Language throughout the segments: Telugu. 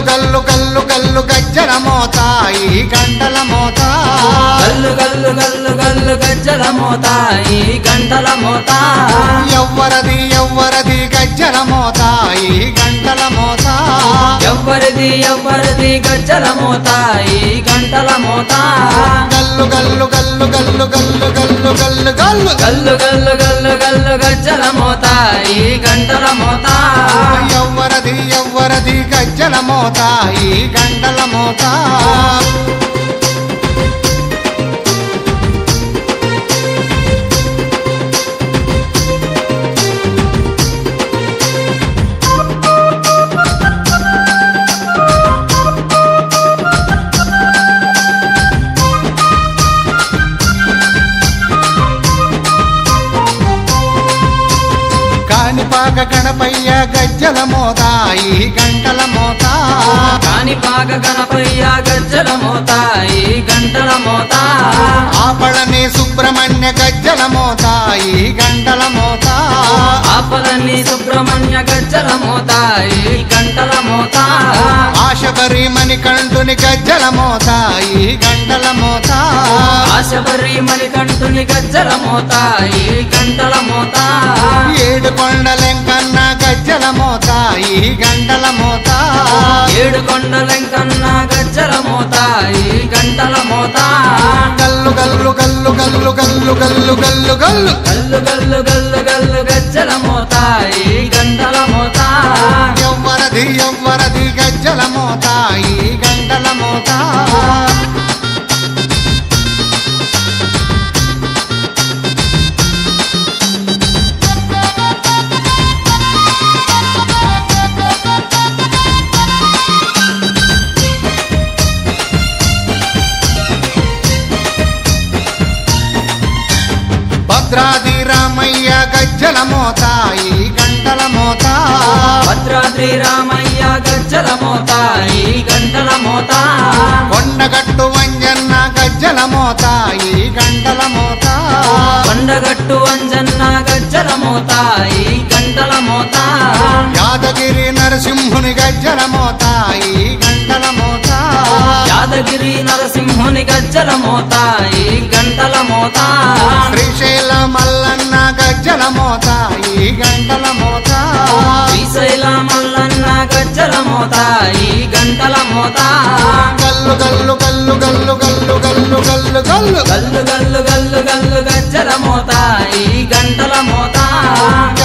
గల్లు గల్లు గల్లు గజ్జల మోత ఈ గంటల మోత గల్లు గల్లు గల్లు గల్లు గజ్జల మోత ఈ గంటల మోత ఎవ్వరది ఎవ్వరది గజ్జల మోత ఈ గంటల మోత ఎవ్వరిది ఎవ్వరిది గజ్జల మోత ఈ గంటల మోత గల్లు గల్లు గల్లు గల్లు గల్లు గల్లు గల్లు గల్లు గల్లు గల్లు గల్లు గల్లు గజ్జల మోత ఈ గంటల మోత ఎవ్వరది ఎవ్వరది గజ్జల మోత ఈ గంటల మోత కాణిపాక గణపయ్య గజ్జల మోత ఈ గంటల మోత కాణిపాక గణపయ్య గజ్జల మోత ఈ గంటల మోత ఆపళని సుబ్రహ్మణ్య గజ్జల మోత ఈ గంటల మోత ఆపలని సుబ్రహ్మణ్య గజ్జల మోత ఈ గంటల మోత ఆశబరి మణికంఠుని గజ్జల మోత ఈ గంటల మోత ఆశబరి మణికంఠుని గజ్జల మోత ఈ గంటల మోత ఏడు కొండలెంకన్న గజ్జల మోత ఈ గంటల మోత ఏడు కొండలెంకన్న గజ్జల మోత ఈ గంటల మోత గల్లు గల్లు గల్లు గల్లు గల్లు గల్లు గల్లు గల్లు గల్లు గల్లు గల్లు గల్లు గజ్జల మోత ఈ గంటల మోత ఎవ్వరది ఎవ్వరది గజ్జల మోత ఈ గంటల మోత భద్రాది రామయ్య గజ్జల మోత ఈ గంటల మోత భద్రాద్రి రామయ్య గజ్జల మోత ఈ గంటల మోత కొండగట్టు వంజన్న గజ్జల మోత ఈ గంటల మోత కొండగట్టు అంజన్న గజ్జల మోత ఈ గంటల మోత యాదగిరి నరసింహుని గజ్జల మోత ఈ గంటల మోత యాదగిరి నరసింహుని గజ్జల మోత ఈ గంటల మోత శ్రీశైల మల్లన్న గజ్జల మోత ఈ గంటల మోత శ్రీశైల మల్లన్న గజ్జల మోత ఈ గంటల మోత గల్లు గల్లు గల్లు గల్లు గల్లు గల్లు గల్లు గల్లు గల్లు గల్లు గల్లు గల్లు గజ్జల మోత ఈ గంటల మోత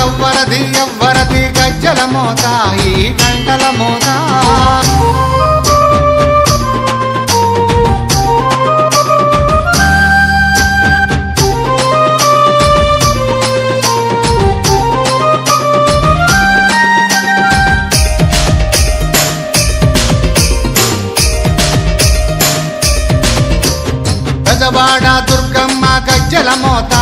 ఎవ్వరది ఎవ్వరది గజ్జల మోత ఈ గంటల మోత పెదవాడ దుర్గమ్మ గజ్జల మోత